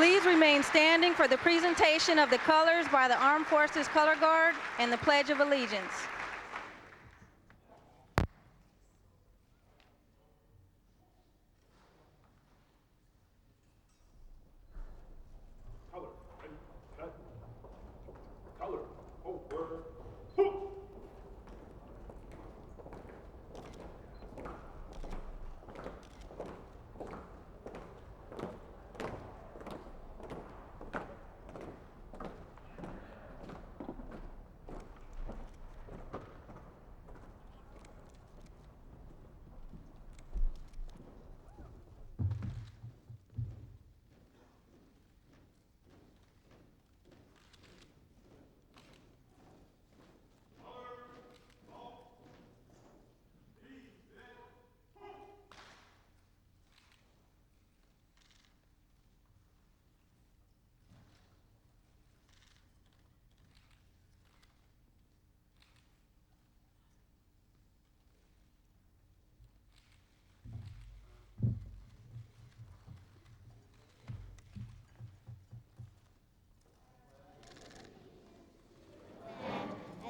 Please remain standing for the presentation of the colors by the Armed Forces Color Guard and the Pledge of Allegiance.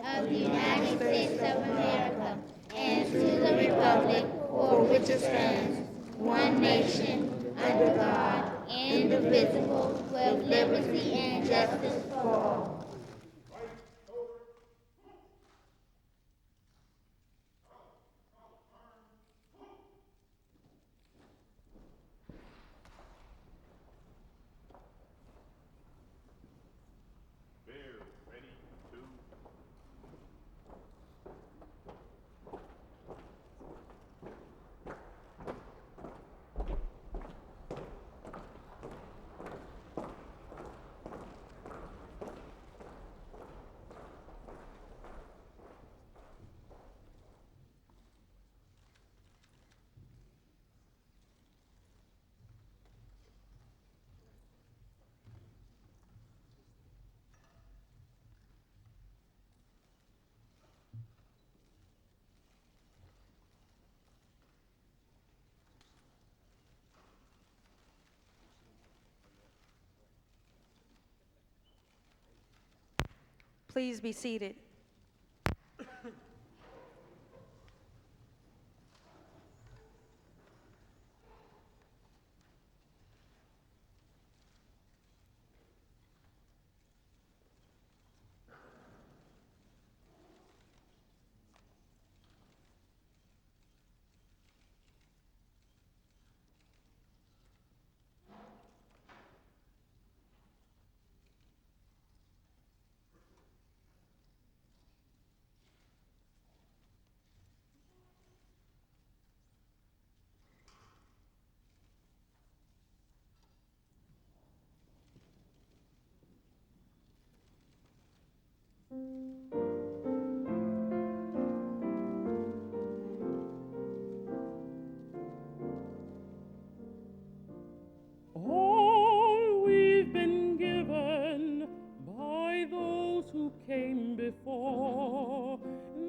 Of the United States of America, and to the republic for which it stands, one nation, under God, indivisible, with liberty and justice for all. Please be seated. All we've been given by those who came before,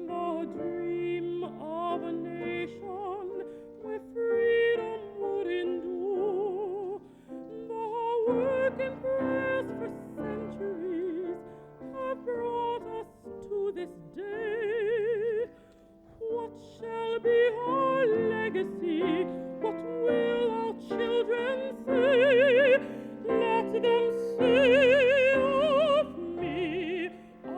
the dream of a nation where freedom would endure, the work and prayers for centuries have brought us to this day. What shall be our legacy? What will our children say? Let them say of me, I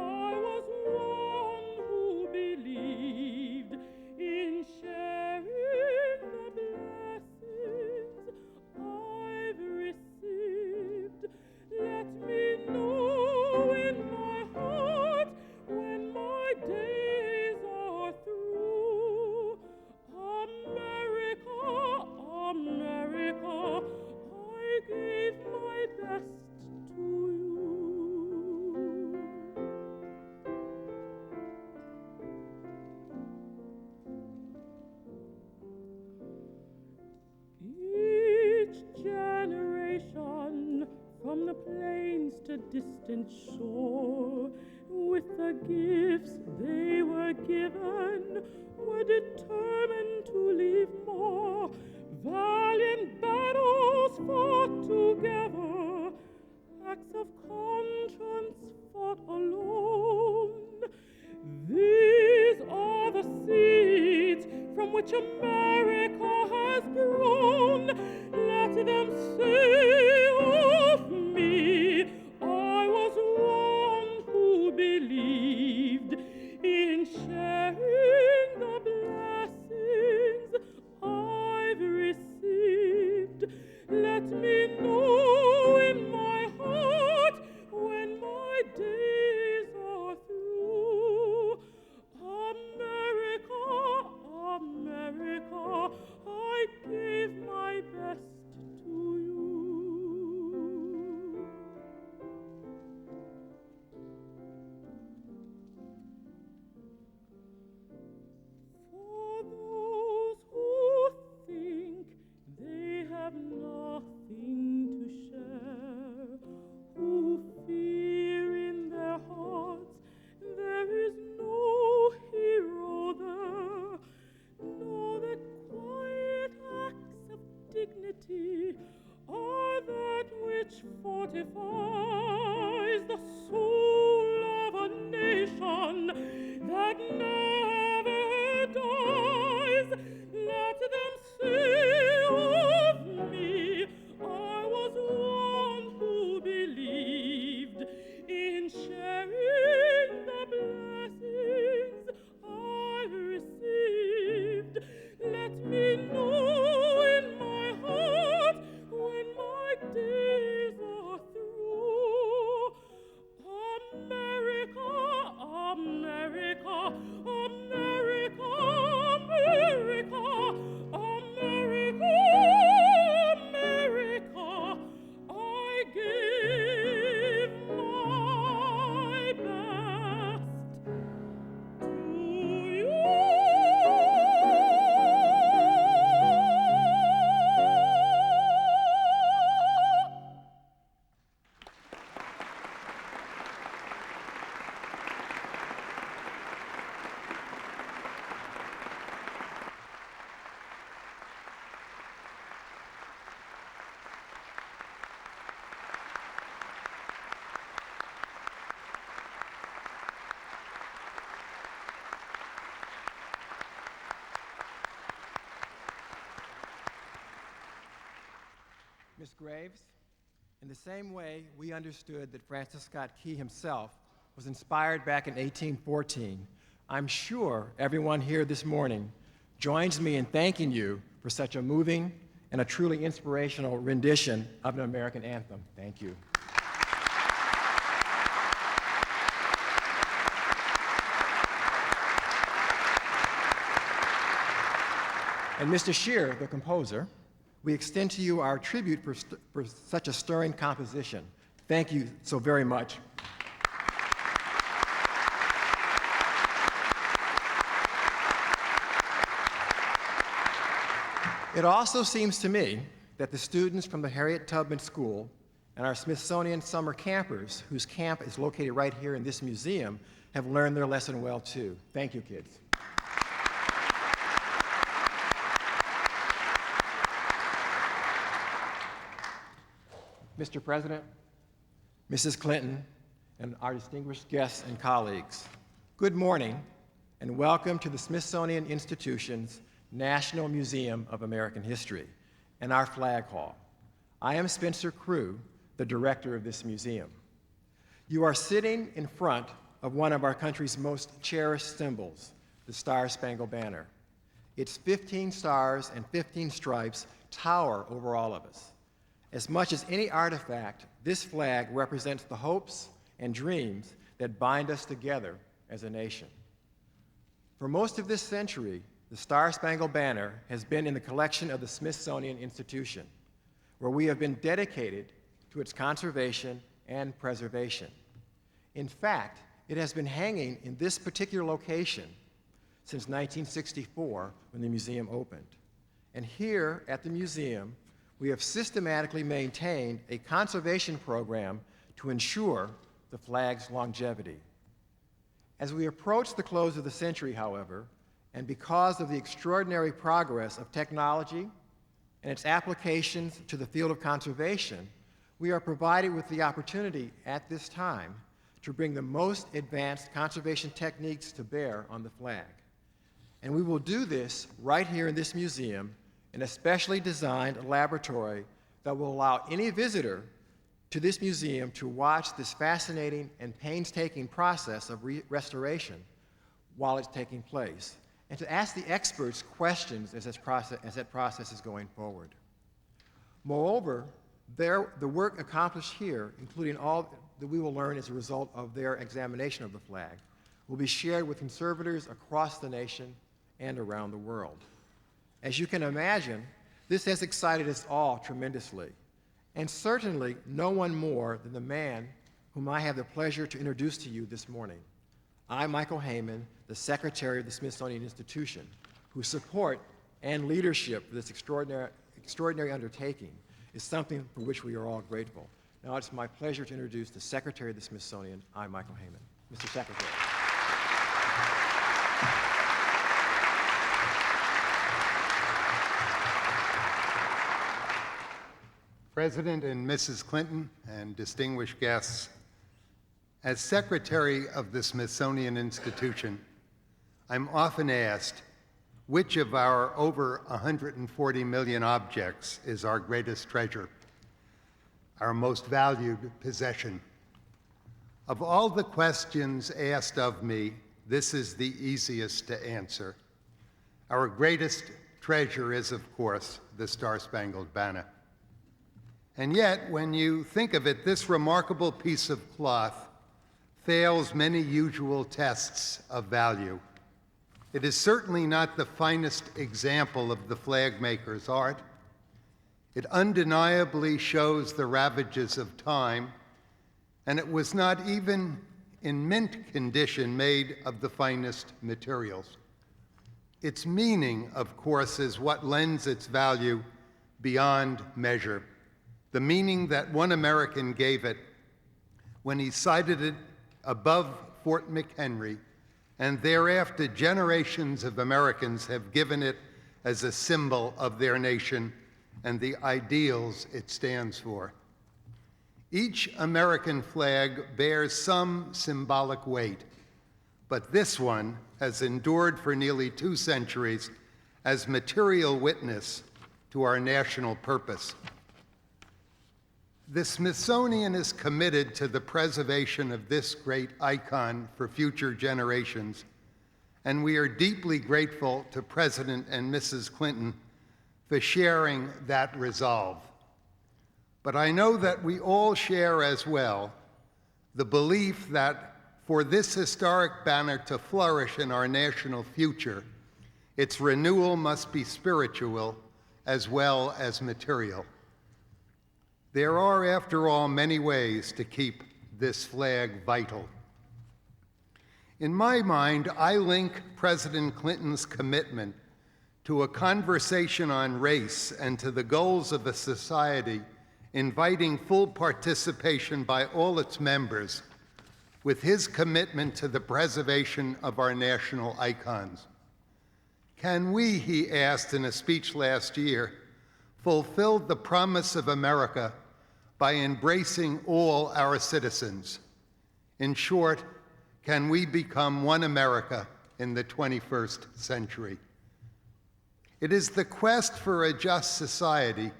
was one who believed in sharing the blessings I've received. Let me know in my heart when my days are through. America, America, I gave my best to you. Each generation, from the plains to distant shore, with the gifts they were given, were determined to leave more. Valiant battles fought together acts of conscience fought alone. These are the seeds from which America has grown. Let them say of me, I was one who believed in sharing the blessings I've received. Let me know in my heart when my days are through. America, America, I gave my best to you. For those who think they have nothing to share, who fear in their hearts there is no hero there, know that quiet acts of dignity are that which fortifies the soul of a nation that never dies. Let them say of me, I was one who believed in sharing the blessings I received. Let me know in my heart when my days are through. America, America, America, America, America, America, I gave my best to you. Ms. Graves, in the same way we understood that Francis Scott Key himself was inspired back in 1814, I'm sure everyone here this morning joins me in thanking you for such a moving and a truly inspirational rendition of an American anthem. Thank you. And Mr. Shear, the composer, we extend to you our tribute for such a stirring composition. Thank you so very much. It also seems to me that the students from the Harriet Tubman School and our Smithsonian summer campers, whose camp is located right here in this museum, have learned their lesson well too. Thank you, kids. Mr. President, Mrs. Clinton, and our distinguished guests and colleagues, good morning and welcome to the Smithsonian Institution's National Museum of American History and our Flag Hall. I am Spencer Crew, the director of this museum. You are sitting in front of one of our country's most cherished symbols, the Star-Spangled Banner. Its 15 stars and 15 stripes tower over all of us. As much as any artifact, this flag represents the hopes and dreams that bind us together as a nation. For most of this century, the Star-Spangled Banner has been in the collection of the Smithsonian Institution, where we have been dedicated to its conservation and preservation. In fact, it has been hanging in this particular location since 1964 when the museum opened. And here at the museum, we have systematically maintained a conservation program to ensure the flag's longevity. As we approach the close of the century, however, and because of the extraordinary progress of technology and its applications to the field of conservation, We are provided with the opportunity at this time to bring the most advanced conservation techniques to bear on the flag. And we will do this right here in this museum in a specially designed laboratory that will allow any visitor to this museum to watch this fascinating and painstaking process of restoration while it's taking place, and to ask the experts questions as that process is going forward. Moreover, the work accomplished here, including all that we will learn as a result of their examination of the flag, will be shared with conservators across the nation and around the world. As you can imagine, this has excited us all tremendously, and certainly no one more than the man whom I have the pleasure to introduce to you this morning. I'm Michael Haymon, the Secretary of the Smithsonian Institution, whose support and leadership for this extraordinary undertaking is something for which we are all grateful. Now it's my pleasure to introduce the Secretary of the Smithsonian. I'm Michael Haymon. Mr. Secretary. President and Mrs. Clinton and distinguished guests, as Secretary of the Smithsonian Institution, I'm often asked which of our over 140 million objects is our greatest treasure, our most valued possession. Of all the questions asked of me, this is the easiest to answer. Our greatest treasure is, of course, the Star-Spangled Banner. And yet, when you think of it, this remarkable piece of cloth fails many usual tests of value. It is certainly not the finest example of the flag maker's art. It undeniably shows the ravages of time, and it was not even in mint condition made of the finest materials. Its meaning, of course, is what lends its value beyond measure. The meaning that one American gave it when he sighted it above Fort McHenry, and thereafter generations of Americans have given it as a symbol of their nation and the ideals it stands for. Each American flag bears some symbolic weight, but this one has endured for nearly 2 centuries as material witness to our national purpose. The Smithsonian is committed to the preservation of this great icon for future generations, and we are deeply grateful to President and Mrs. Clinton for sharing that resolve. But I know that we all share as well the belief that for this historic banner to flourish in our national future, its renewal must be spiritual as well as material. There are, after all, many ways to keep this flag vital. In my mind, I link President Clinton's commitment to a conversation on race and to the goals of a society inviting full participation by all its members with his commitment to the preservation of our national icons. Can we, he asked in a speech last year, fulfill the promise of America by embracing all our citizens? In short, can we become one America in the 21st century? It is the quest for a just society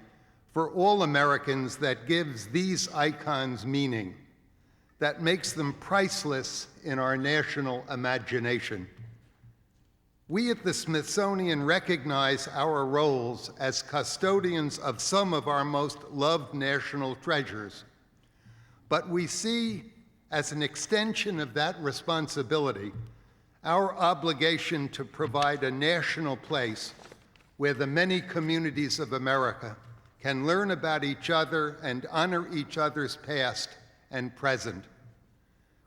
for all Americans that gives these icons meaning, that makes them priceless in our national imagination. We at the Smithsonian recognize our roles as custodians of some of our most loved national treasures, but we see as an extension of that responsibility our obligation to provide a national place where the many communities of America can learn about each other and honor each other's past and present.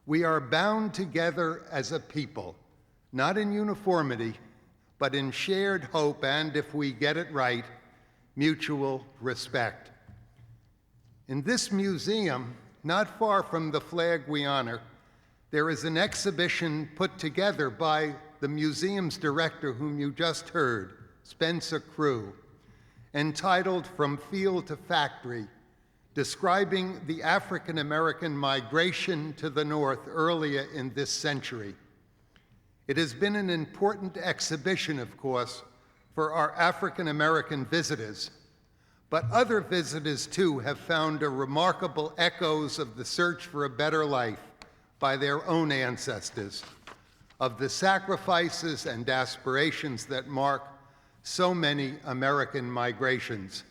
We are bound together as a people, not in uniformity, but in shared hope and, if we get it right, mutual respect. In this museum, not far from the flag we honor, there is an exhibition put together by the museum's director, whom you just heard, Spencer Crew, entitled From Field to Factory, describing the African American migration to the North earlier in this century. It has been an important exhibition, of course, for our African American visitors, but other visitors too have found a remarkable echoes of the search for a better life by their own ancestors, of the sacrifices and aspirations that mark so many American migrations.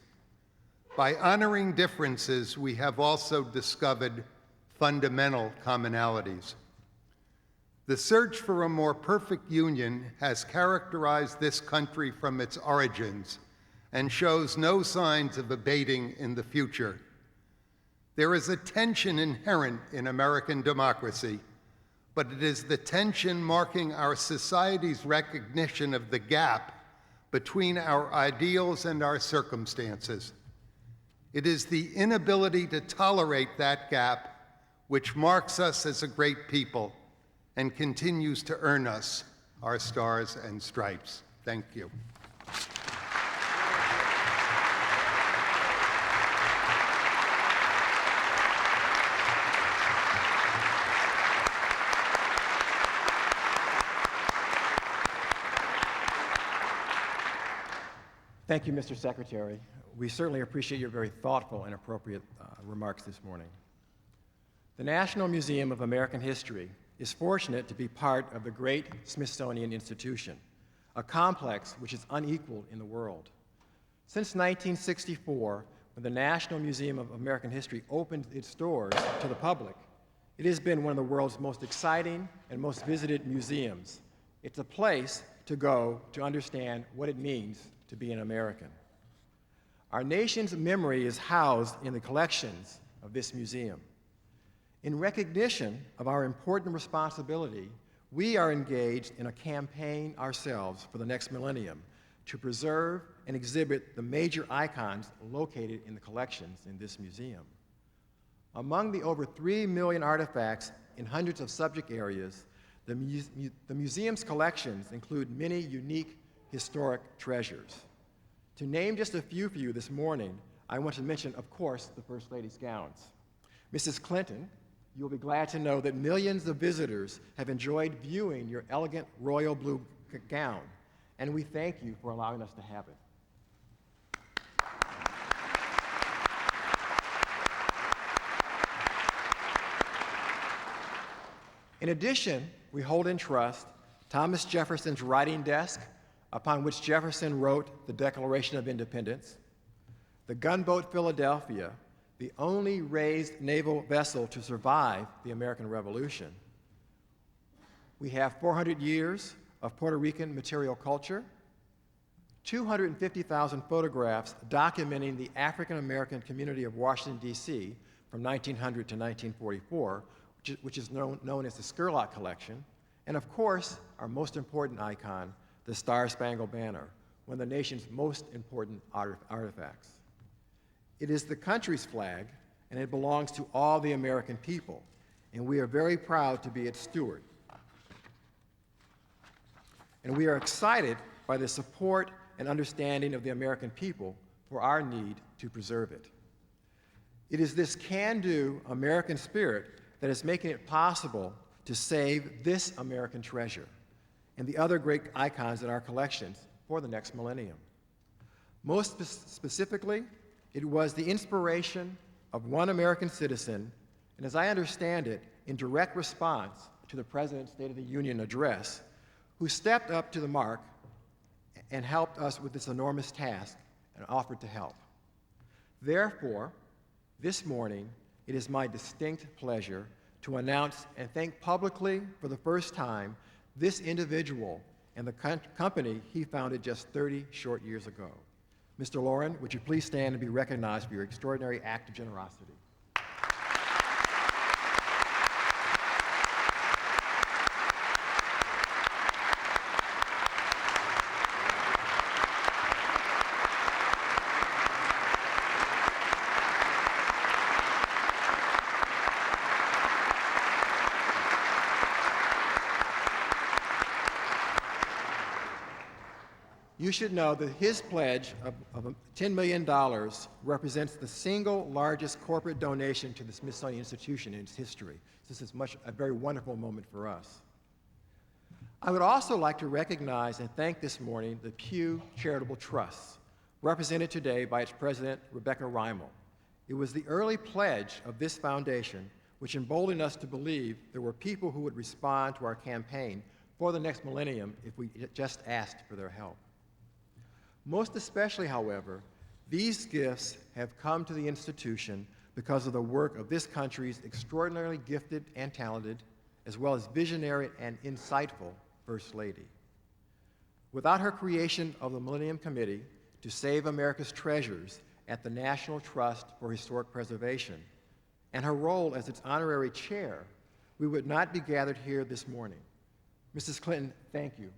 By honoring differences, we have also discovered fundamental commonalities. The search for a more perfect union has characterized this country from its origins and shows no signs of abating in the future. There is a tension inherent in American democracy, but it is the tension marking our society's recognition of the gap between our ideals and our circumstances. It is the inability to tolerate that gap which marks us as a great people and continues to earn us our stars and stripes. Thank you. Thank you, Mr. Secretary. We certainly appreciate your very thoughtful and appropriate remarks this morning. The National Museum of American History is fortunate to be part of the great Smithsonian Institution, a complex which is unequaled in the world. Since 1964, when the National Museum of American History opened its doors to the public, it has been one of the world's most exciting and most visited museums. It's a place to go to understand what it means to be an American. Our nation's memory is housed in the collections of this museum. In recognition of our important responsibility, we are engaged in a campaign ourselves for the next millennium to preserve and exhibit the major icons located in the collections in this museum. Among the over 3 million artifacts in hundreds of subject areas, the museum's collections include many unique historic treasures. To name just a few for you this morning, I want to mention, of course, the First Lady's gowns. Mrs. Clinton, you'll be glad to know that millions of visitors have enjoyed viewing your elegant royal blue gown, and we thank you for allowing us to have it. In addition, we hold in trust Thomas Jefferson's writing desk, upon which Jefferson wrote the Declaration of Independence, the gunboat Philadelphia, the only raised naval vessel to survive the American Revolution. We have 400 years of Puerto Rican material culture, 250,000 photographs documenting the African American community of Washington, D.C. from 1900 to 1944, which is known as the Scurlock Collection, and of course, our most important icon, the Star-Spangled Banner, one of the nation's most important artifacts. It is the country's flag, and it belongs to all the American people, and we are very proud to be its steward. And we are excited by the support and understanding of the American people for our need to preserve it. It is this can-do American spirit that is making it possible to save this American treasure and the other great icons in our collections for the next millennium. Most specifically, it was the inspiration of one American citizen, and as I understand it, in direct response to the President's State of the Union address, who stepped up to the mark and helped us with this enormous task and offered to help. Therefore, this morning, it is my distinct pleasure to announce and thank publicly for the first time this individual and the company he founded just 30 short years ago. Mr. Lauren, would you please stand and be recognized for your extraordinary act of generosity? you should know that his pledge of $10 million represents the single largest corporate donation to the Smithsonian Institution in its history. This is a very wonderful moment for us. I would also like to recognize and thank this morning the Pew Charitable Trust, represented today by its president, Rebecca Reimel. It was the early pledge of this foundation which emboldened us to believe there were people who would respond to our campaign for the next millennium if we just asked for their help. Most especially, however, these gifts have come to the institution because of the work of this country's extraordinarily gifted and talented, as well as visionary and insightful First Lady. Without her creation of the Millennium Committee to save America's treasures at the National Trust for Historic Preservation, and her role as its honorary chair, we would not be gathered here this morning. Mrs. Clinton, thank you.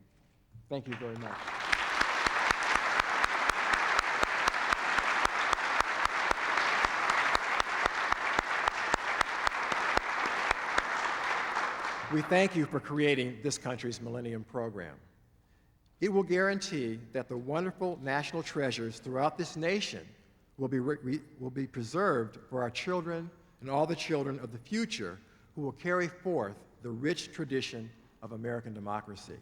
Thank you very much. We thank you for creating this country's Millennium Program. It will guarantee that the wonderful national treasures throughout this nation will be preserved for our children and all the children of the future who will carry forth the rich tradition of American democracy.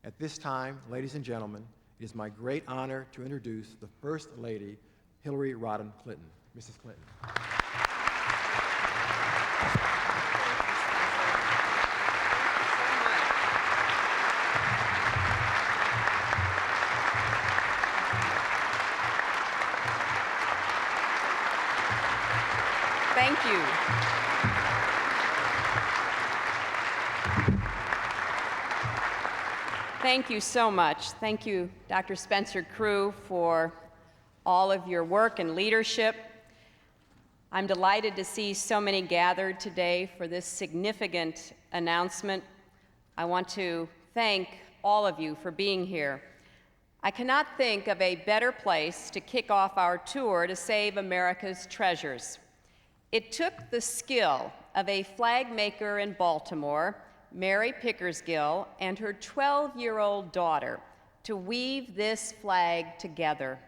At this time, ladies and gentlemen, it is my great honor to introduce the First Lady, Hillary Rodham Clinton. Mrs. Clinton. Thank you. Thank you so much. Thank you, Dr. Spencer Crew, for all of your work and leadership. I'm delighted to see so many gathered today for this significant announcement. I want to thank all of you for being here. I cannot think of a better place to kick off our tour to save America's treasures. It took the skill of a flag maker in Baltimore, Mary Pickersgill, and her 12-year-old daughter to weave this flag together.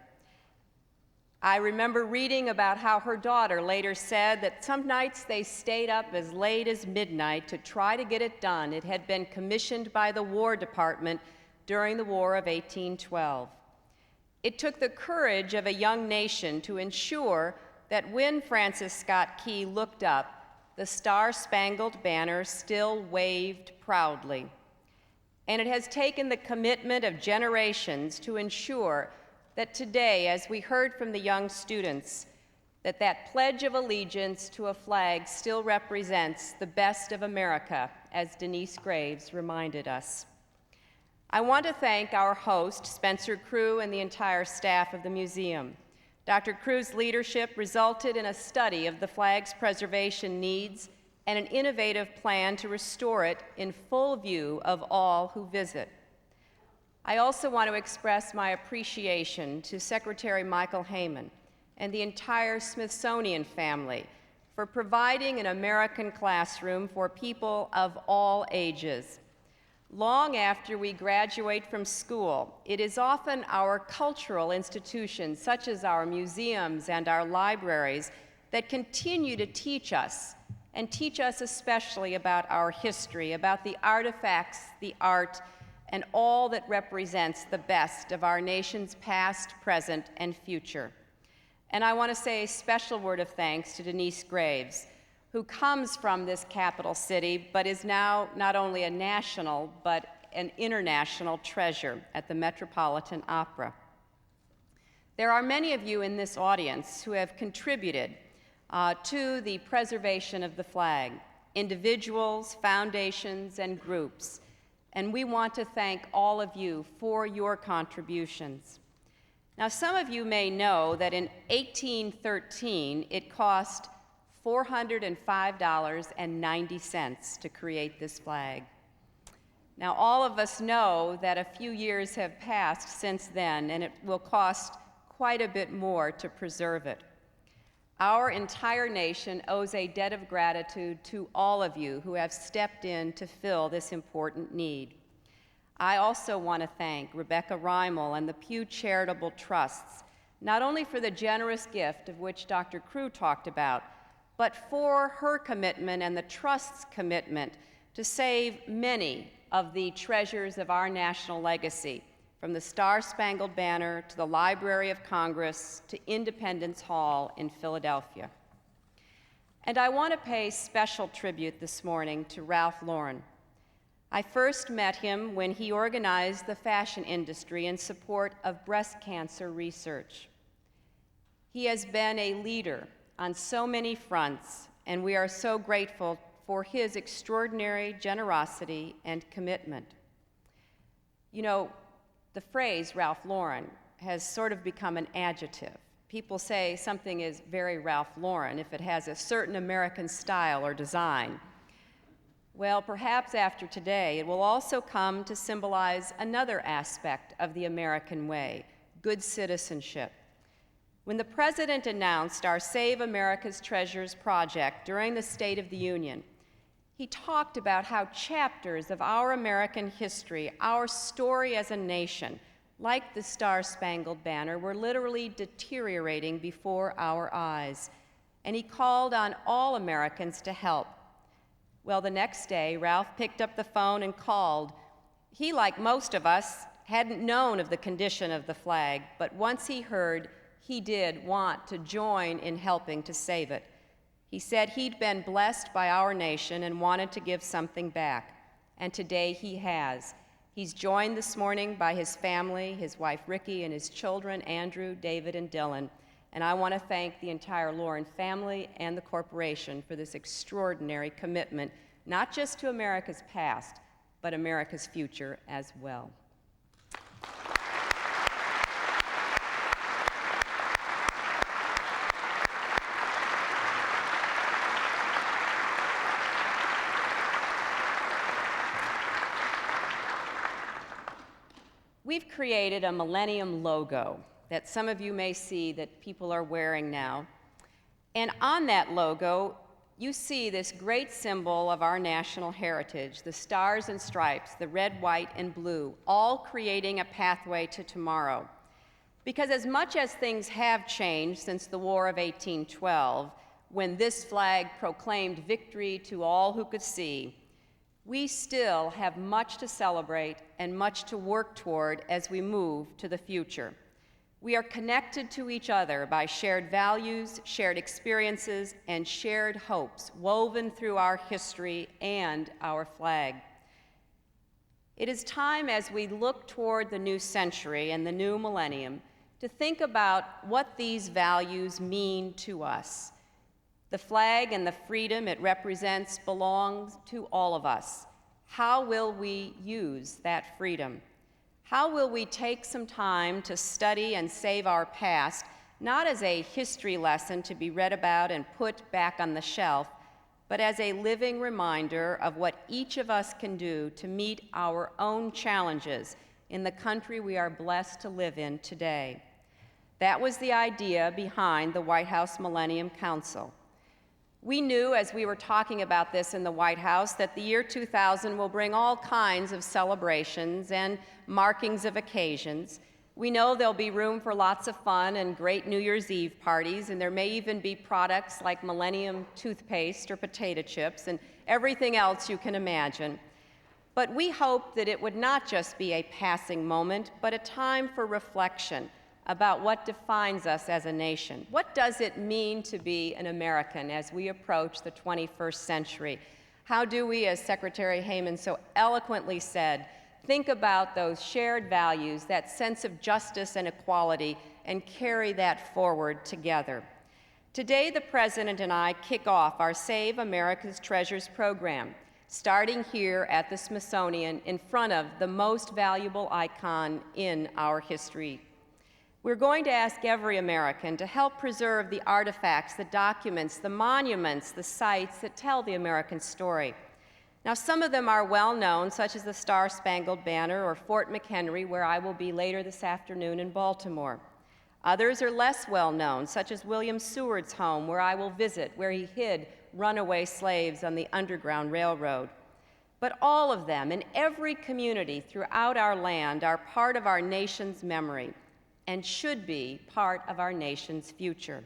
I remember reading about how her daughter later said that some nights they stayed up as late as midnight to try to get it done. It had been commissioned by the War Department during the War of 1812. It took the courage of a young nation to ensure that when Francis Scott Key looked up, the Star-Spangled Banner still waved proudly. And it has taken the commitment of generations to ensure that today, as we heard from the young students, that Pledge of Allegiance to a flag still represents the best of America, as Denise Graves reminded us. I want to thank our host, Spencer Crew, and the entire staff of the museum. Dr. Crew's leadership resulted in a study of the flag's preservation needs and an innovative plan to restore it in full view of all who visit. I also want to express my appreciation to Secretary Michael Haymon and the entire Smithsonian family for providing an American classroom for people of all ages. Long after we graduate from school, it is often our cultural institutions, such as our museums and our libraries, that continue to teach us, and teach us especially about our history, about the artifacts, the art, and all that represents the best of our nation's past, present, and future. And I want to say a special word of thanks to Denise Graves, who comes from this capital city, but is now not only a national, but an international treasure at the Metropolitan Opera. There are many of you in this audience who have contributed to the preservation of the flag, individuals, foundations, and groups, and we want to thank all of you for your contributions. Now, some of you may know that in 1813, it cost $405.90 to create this flag. Now, all of us know that a few years have passed since then, and it will cost quite a bit more to preserve it. Our entire nation owes a debt of gratitude to all of you who have stepped in to fill this important need. I also want to thank Rebecca Reimel and the Pew Charitable Trusts, not only for the generous gift of which Dr. Crew talked about, but for her commitment and the Trust's commitment to save many of the treasures of our national legacy, from the Star-Spangled Banner to the Library of Congress to Independence Hall in Philadelphia. And I want to pay special tribute this morning to Ralph Lauren. I first met him when he organized the fashion industry in support of breast cancer research. He has been a leader on so many fronts, and we are so grateful for his extraordinary generosity and commitment. You know, the phrase Ralph Lauren has sort of become an adjective. People say something is very Ralph Lauren if it has a certain American style or design. Well, perhaps after today, it will also come to symbolize another aspect of the American way, good citizenship. When the President announced our Save America's Treasures project during the State of the Union, he talked about how chapters of our American history, our story as a nation, like the Star-Spangled Banner, were literally deteriorating before our eyes. And he called on all Americans to help. Well, the next day, Ralph picked up the phone and called. He, like most of us, hadn't known of the condition of the flag, but once he heard, he did want to join in helping to save it. He said he'd been blessed by our nation and wanted to give something back, and today he has. He's joined this morning by his family, his wife Ricky, and his children, Andrew, David, and Dylan. And I want to thank the entire Lauren family and the corporation for this extraordinary commitment, not just to America's past, but America's future as well. We've created a Millennium logo that some of you may see that people are wearing now. And on that logo, you see this great symbol of our national heritage, the stars and stripes, the red, white, and blue, all creating a pathway to tomorrow. Because as much as things have changed since the War of 1812, when this flag proclaimed victory to all who could see, we still have much to celebrate and much to work toward as we move to the future. We are connected to each other by shared values, shared experiences, and shared hopes woven through our history and our flag. It is time, as we look toward the new century and the new millennium, to think about what these values mean to us. The flag and the freedom it represents belongs to all of us. How will we use that freedom? How will we take some time to study and save our past, not as a history lesson to be read about and put back on the shelf, but as a living reminder of what each of us can do to meet our own challenges in the country we are blessed to live in today? That was the idea behind the White House Millennium Council. We knew as we were talking about this in the White House that the year 2000 will bring all kinds of celebrations and markings of occasions. We know there'll be room for lots of fun and great New Year's Eve parties, and there may even be products like Millennium toothpaste or potato chips and everything else you can imagine. But we hoped that it would not just be a passing moment, but a time for reflection about what defines us as a nation. What does it mean to be an American as we approach the 21st century? How do we, as Secretary Haymon so eloquently said, think about those shared values, that sense of justice and equality, and carry that forward together? Today, the President and I kick off our Save America's Treasures program, starting here at the Smithsonian in front of the most valuable icon in our history. We're going to ask every American to help preserve the artifacts, the documents, the monuments, the sites that tell the American story. Now, some of them are well known, such as the Star-Spangled Banner or Fort McHenry, where I will be later this afternoon in Baltimore. Others are less well known, such as William Seward's home, where I will visit, where he hid runaway slaves on the Underground Railroad. but all of them in every community throughout our land are part of our nation's memory and should be part of our nation's future.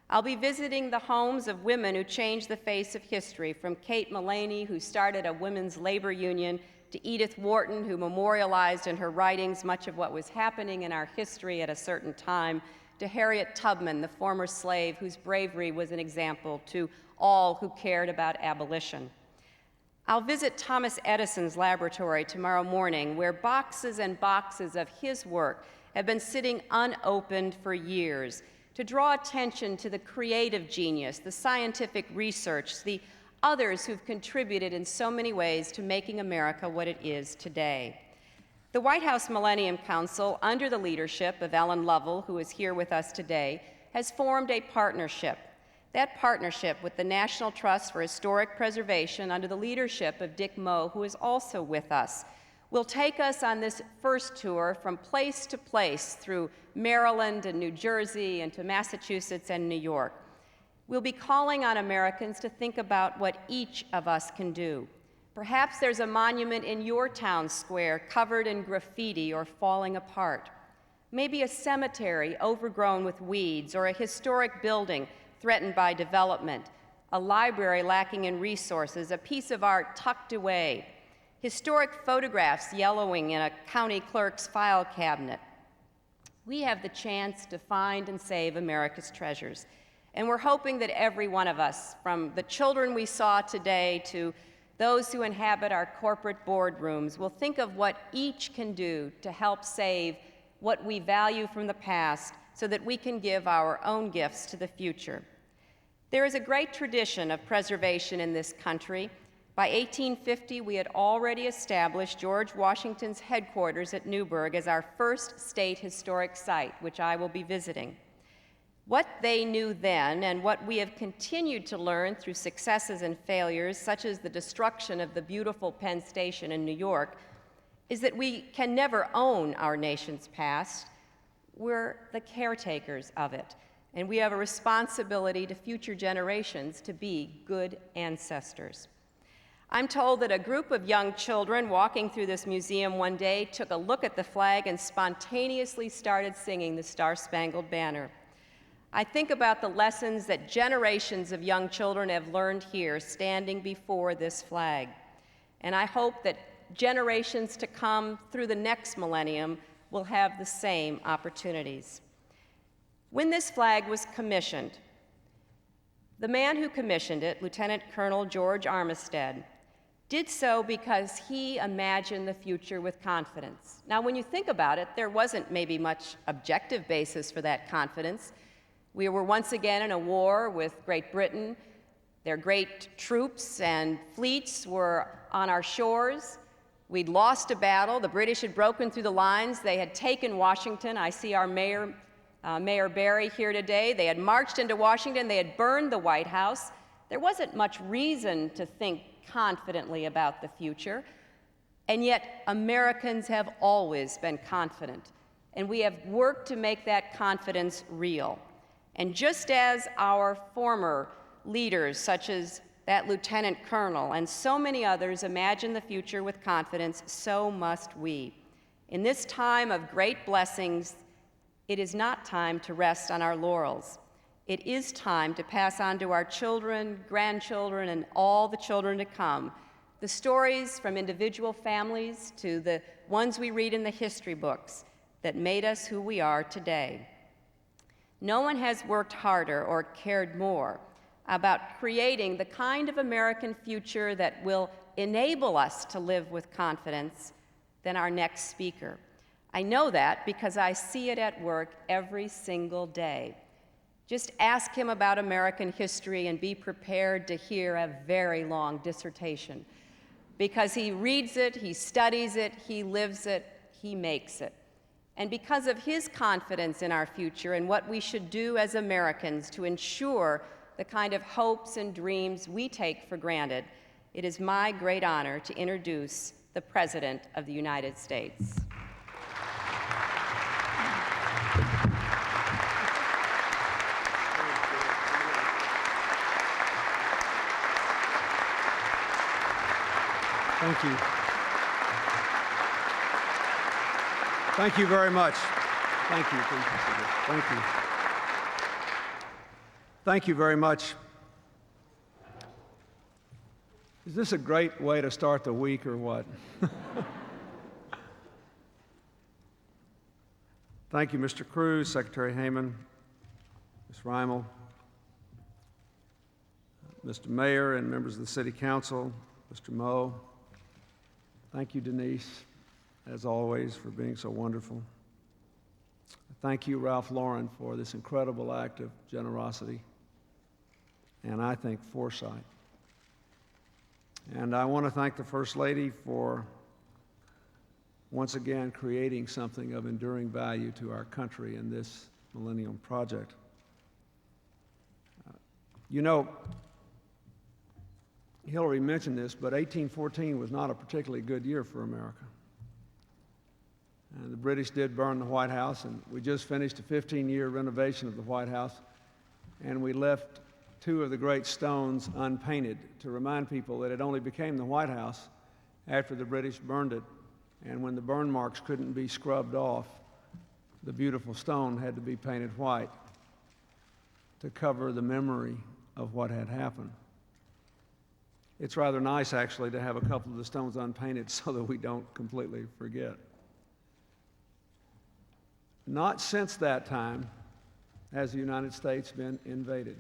I'll be visiting the homes of women who changed the face of history, from Kate Mullaney, who started a women's labor union, to Edith Wharton, who memorialized in her writings much of what was happening in our history at a certain time, to Harriet Tubman, the former slave whose bravery was an example to all who cared about abolition. I'll visit Thomas Edison's laboratory tomorrow morning, where boxes and boxes of his work have been sitting unopened for years, to draw attention to the creative genius, the scientific research, the others who've contributed in so many ways to making America what it is today. The White House Millennium Council, under the leadership of Ellen Lovell, who is here with us today, has formed a partnership. That partnership with the National Trust for Historic Preservation, under the leadership of Dick Moe, who is also with us, will take us on this first tour from place to place through Maryland and New Jersey and to Massachusetts and New York. We'll be calling on Americans to think about what each of us can do. Perhaps there's a monument in your town square covered in graffiti or falling apart. Maybe a cemetery overgrown with weeds, or a historic building threatened by development, a library lacking in resources, a piece of art tucked away, historic photographs yellowing in a county clerk's file cabinet. We have the chance to find and save America's treasures. And we're hoping that every one of us, from the children we saw today to those who inhabit our corporate boardrooms, will think of what each can do to help save what we value from the past so that we can give our own gifts to the future. There is a great tradition of preservation in this country. By 1850, we had already established George Washington's headquarters at Newburgh as our first state historic site, which I will be visiting. What they knew then, and what we have continued to learn through successes and failures, such as the destruction of the beautiful Penn Station in New York, is that we can never own our nation's past. We're the caretakers of it, and we have a responsibility to future generations to be good ancestors. I'm told that a group of young children walking through this museum one day took a look at the flag and spontaneously started singing the Star-Spangled Banner. I think about the lessons that generations of young children have learned here, standing before this flag. And I hope that generations to come through the next millennium will have the same opportunities. When this flag was commissioned, the man who commissioned it, Lieutenant Colonel George Armistead, did so because he imagined the future with confidence. Now, when you think about it, there wasn't maybe much objective basis for that confidence. We were once again in a war with Great Britain. Their great troops and fleets were on our shores. We'd lost a battle. The British had broken through the lines. They had taken Washington. I see our Mayor Barry here today. They had marched into Washington. They had burned the White House. There wasn't much reason to think confidently about the future. And yet, Americans have always been confident. And we have worked to make that confidence real. And just as our former leaders, such as that lieutenant colonel and so many others, imagine the future with confidence, so must we. In this time of great blessings, it is not time to rest on our laurels. It is time to pass on to our children, grandchildren, and all the children to come the stories from individual families to the ones we read in the history books that made us who we are today. No one has worked harder or cared more about creating the kind of American future that will enable us to live with confidence than our next speaker. I know that because I see it at work every single day. Just ask him about American history and be prepared to hear a very long dissertation, because he reads it, he studies it, he lives it, he makes it. And because of his confidence in our future and what we should do as Americans to ensure the kind of hopes and dreams we take for granted, it is my great honor to introduce the President of the United States. Thank you. Thank you very much. Thank you. Thank you. Thank you very much. Is this a great way to start the week or what? Thank you, Mr. Cruz, Secretary Haymon, Ms. Reimel, Mr. Mayor and members of the City Council, Mr. Moe. Thank you, Denise, as always, for being so wonderful. Thank you, Ralph Lauren, for this incredible act of generosity and, I think, foresight. And I want to thank the First Lady for once again creating something of enduring value to our country in this Millennium Project. You know, Hillary mentioned this, but 1814 was not a particularly good year for America. And the British did burn the White House, and we just finished a 15-year renovation of the White House, and we left two of the great stones unpainted to remind people that it only became the White House after the British burned it, and when the burn marks couldn't be scrubbed off, the beautiful stone had to be painted white to cover the memory of what had happened. It's rather nice, actually, to have a couple of the stones unpainted so that we don't completely forget. Not since that time has the United States been invaded.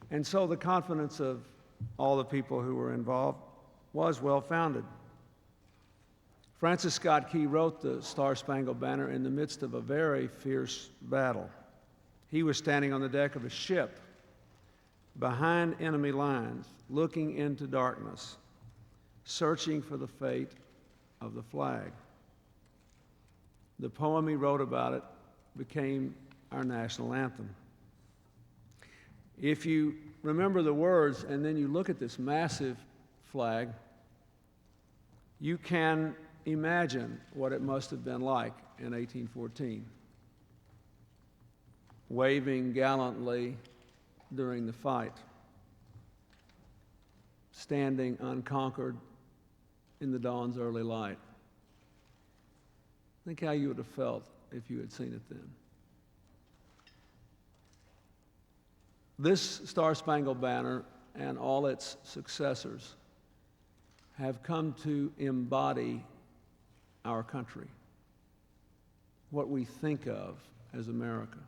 And so the confidence of all the people who were involved was well-founded. Francis Scott Key wrote the Star-Spangled Banner in the midst of a very fierce battle. He was standing on the deck of a ship behind enemy lines, looking into darkness, searching for the fate of the flag. The poem he wrote about it became our national anthem. If you remember the words and then you look at this massive flag, you can imagine what it must have been like in 1814, waving gallantly during the fight, standing unconquered in the dawn's early light. Think how you would have felt if you had seen it then. This Star-Spangled Banner and all its successors have come to embody our country, what we think of as America.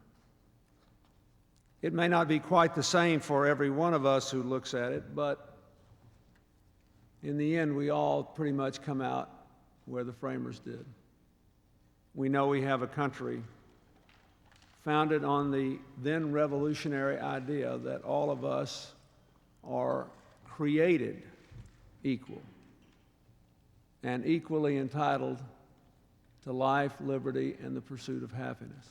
It may not be quite the same for every one of us who looks at it, but in the end, we all pretty much come out where the framers did. We know we have a country founded on the then revolutionary idea that all of us are created equal and equally entitled to life, liberty, and the pursuit of happiness.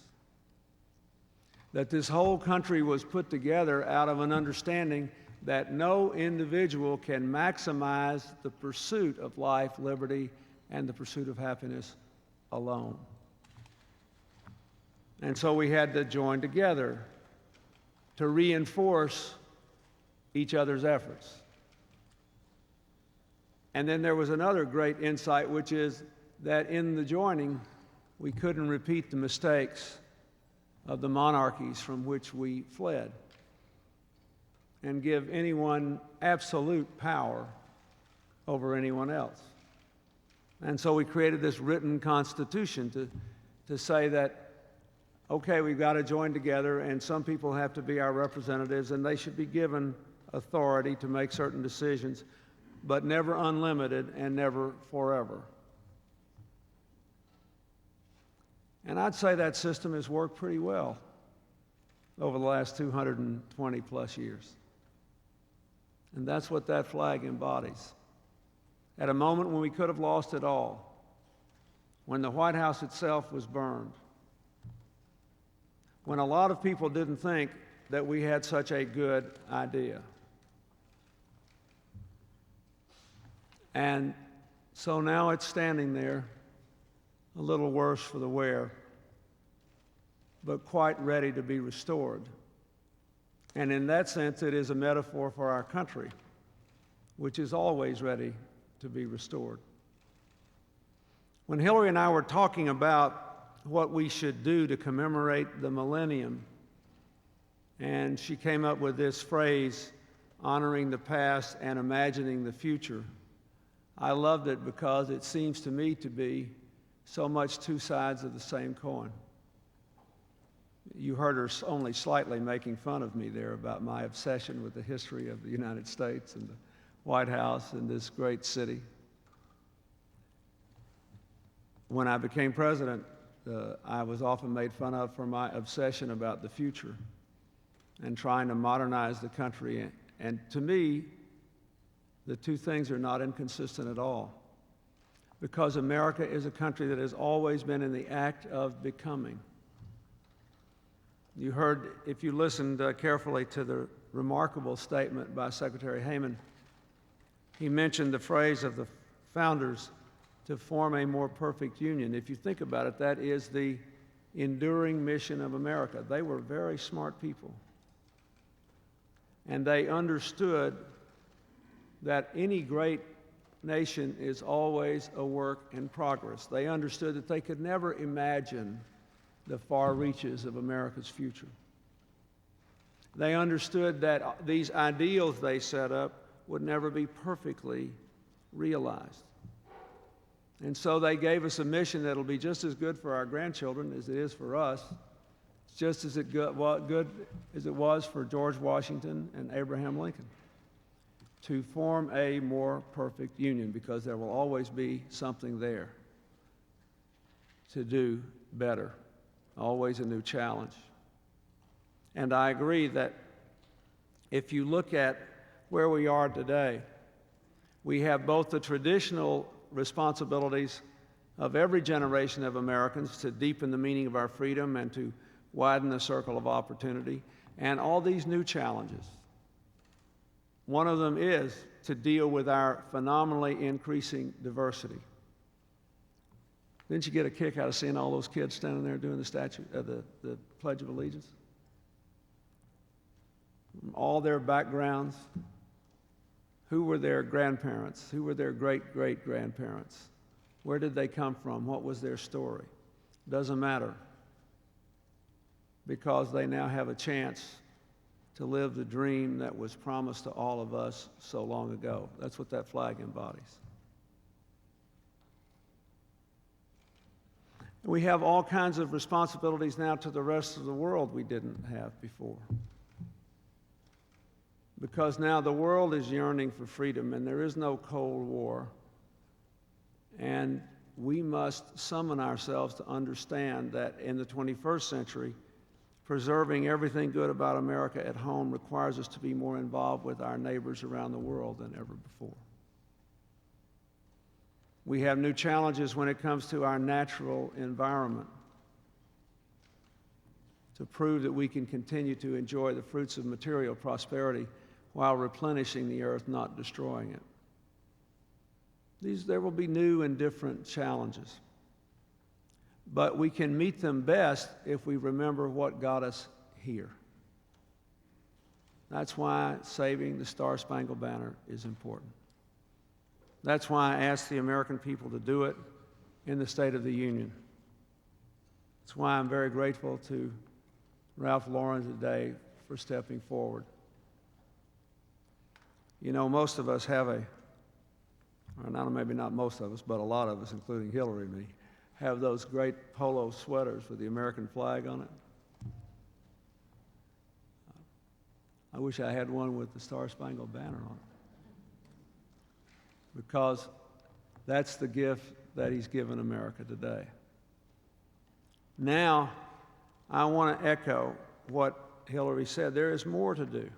That this whole country was put together out of an understanding that no individual can maximize the pursuit of life, liberty, and the pursuit of happiness alone. And so we had to join together to reinforce each other's efforts. And then there was another great insight, which is that in the joining, we couldn't repeat the mistakes of the monarchies from which we fled and give anyone absolute power over anyone else. And so we created this written constitution to say that, okay, we've got to join together, and some people have to be our representatives, and they should be given authority to make certain decisions, but never unlimited and never forever. And I'd say that system has worked pretty well over the last 220 plus years. And that's what that flag embodies. At a moment when we could have lost it all, when the White House itself was burned, when a lot of people didn't think that we had such a good idea. And so now it's standing there, a little worse for the wear, but quite ready to be restored. And in that sense, it is a metaphor for our country, which is always ready to be restored. When Hillary and I were talking about what we should do to commemorate the millennium, and she came up with this phrase, honoring the past and imagining the future, I loved it because it seems to me to be so much two sides of the same coin. You heard her only slightly making fun of me there about my obsession with the history of the United States and the White House and this great city. When I became president, I was often made fun of for my obsession about the future and trying to modernize the country. And to me, the two things are not inconsistent at all, because America is a country that has always been in the act of becoming. You heard, if you listened carefully to the remarkable statement by Secretary Haymon, he mentioned the phrase of the founders, to form a more perfect union. If you think about it, that is the enduring mission of America. They were very smart people. And they understood that any great nation is always a work in progress. They understood that they could never imagine the far reaches of America's future. They understood that these ideals they set up would never be perfectly realized. And so they gave us a mission that'll be just as good for our grandchildren as it is for us, just as good as it was for George Washington and Abraham Lincoln, to form a more perfect union, because there will always be something there to do better, always a new challenge. And I agree that if you look at where we are today, we have both the traditional responsibilities of every generation of Americans to deepen the meaning of our freedom and to widen the circle of opportunity, and all these new challenges. One of them is to deal with our phenomenally increasing diversity. Didn't you get a kick out of seeing all those kids standing there doing the Pledge of Allegiance? All their backgrounds. Who were their grandparents? Who were their great-great-grandparents? Where did they come from? What was their story? Doesn't matter, because they now have a chance to live the dream that was promised to all of us so long ago. That's what that flag embodies. We have all kinds of responsibilities now to the rest of the world we didn't have before, because now the world is yearning for freedom, and there is no Cold War. And we must summon ourselves to understand that in the 21st century, preserving everything good about America at home requires us to be more involved with our neighbors around the world than ever before. We have new challenges when it comes to our natural environment, to prove that we can continue to enjoy the fruits of material prosperity while replenishing the earth, not destroying it. There will be new and different challenges, but we can meet them best if we remember what got us here. That's why saving the Star-Spangled Banner is important. That's why I asked the American people to do it in the State of the Union. That's why I'm very grateful to Ralph Lauren today for stepping forward. You know, most of us have maybe not most of us, but a lot of us, including Hillary and me, have those great polo sweaters with the American flag on it. I wish I had one with the Star-Spangled Banner on it, because that's the gift that he's given America today. Now, I want to echo what Hillary said. There is more to do.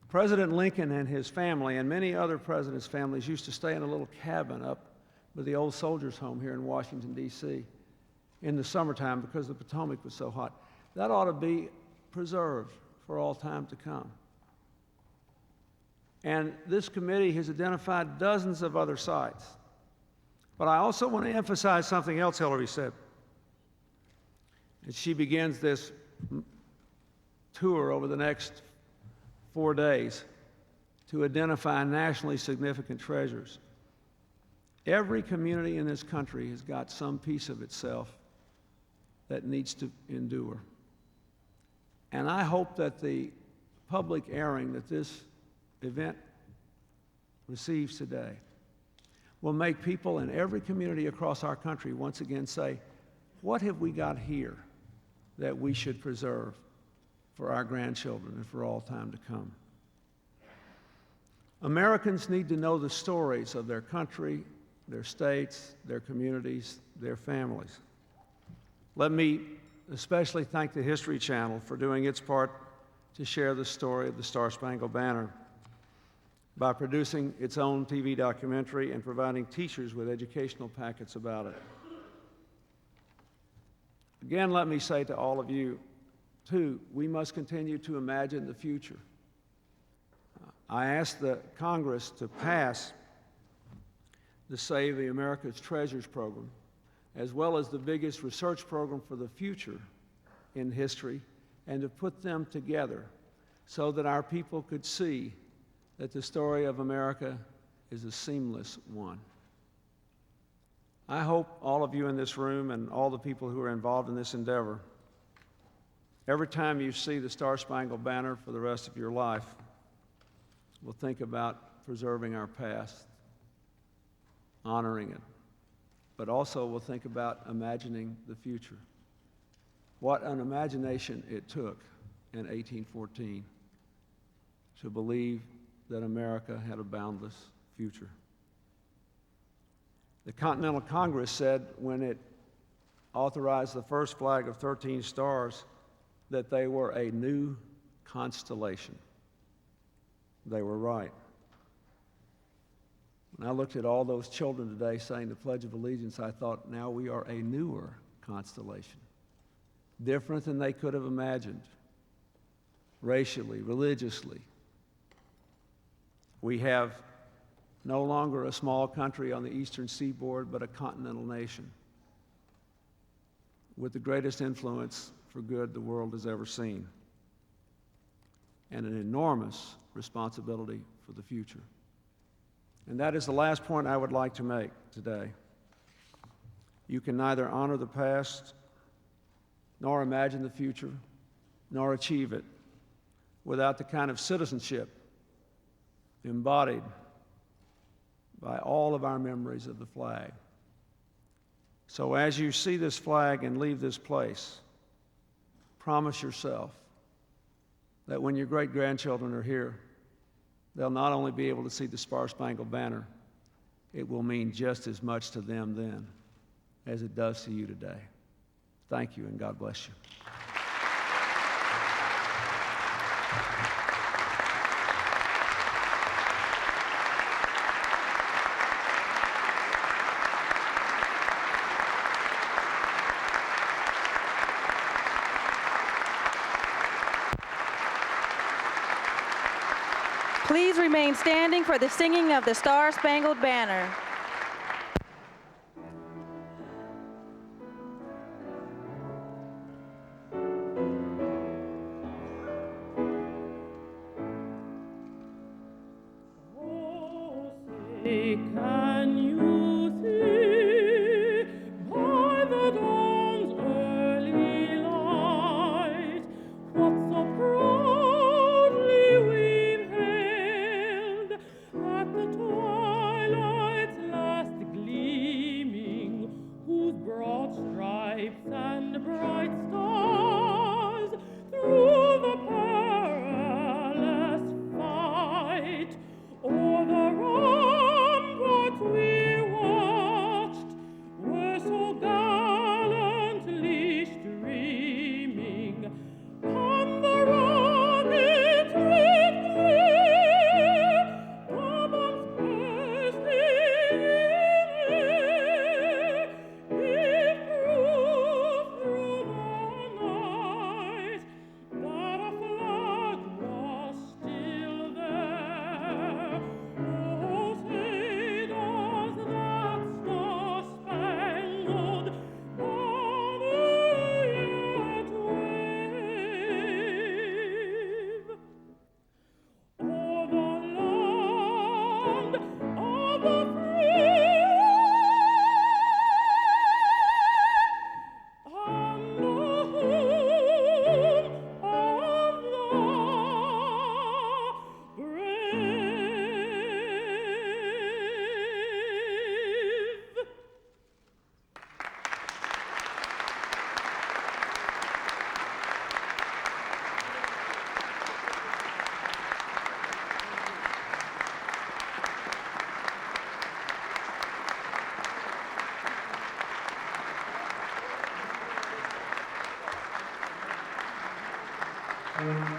President Lincoln and his family, and many other presidents' families, used to stay in a little cabin up with the old soldiers' home here in Washington, D.C. in the summertime because the Potomac was so hot. That ought to be preserved for all time to come. And this committee has identified dozens of other sites. But I also want to emphasize something else Hillary said. As she begins this tour over the next 4 days, to identify nationally significant treasures. Every community in this country has got some piece of itself that needs to endure. And I hope that the public airing that this event receives today will make people in every community across our country once again say, what have we got here that we should preserve for our grandchildren and for all time to come? Americans need to know the stories of their country, their states, their communities, their families. Let me especially thank the History Channel for doing its part to share the story of the Star-Spangled Banner by producing its own TV documentary and providing teachers with educational packets about it. Again, let me say to all of you, too, we must continue to imagine the future. I asked the Congress to pass the Save the America's Treasures program, as well as the biggest research program for the future in history, and to put them together so that our people could see that the story of America is a seamless one. I hope all of you in this room and all the people who are involved in this endeavor, every time you see the Star-Spangled Banner for the rest of your life, will think about preserving our past, honoring it, but also will think about imagining the future. What an imagination it took in 1814 to believe that America had a boundless future. The Continental Congress said when it authorized the first flag of 13 stars that they were a new constellation. They were right. When I looked at all those children today saying the Pledge of Allegiance, I thought, now we are a newer constellation, different than they could have imagined, racially, religiously. We have no longer a small country on the eastern seaboard, but a continental nation with the greatest influence for good the world has ever seen, and an enormous responsibility for the future. And that is the last point I would like to make today. You can neither honor the past, nor imagine the future, nor achieve it without the kind of citizenship embodied by all of our memories of the flag. So as you see this flag and leave this place, promise yourself that when your great-grandchildren are here, they'll not only be able to see the Star-Spangled Banner, it will mean just as much to them then as it does to you today. Thank you, and God bless you. Please remain standing for the singing of the Star-Spangled Banner. Oh, say, can you see by the dawn's early light what so proudly we've hailed at the twilight's last gleaming, whose broad stripes and bright stars through the perilous fight o'er the ramparts we won Thank you.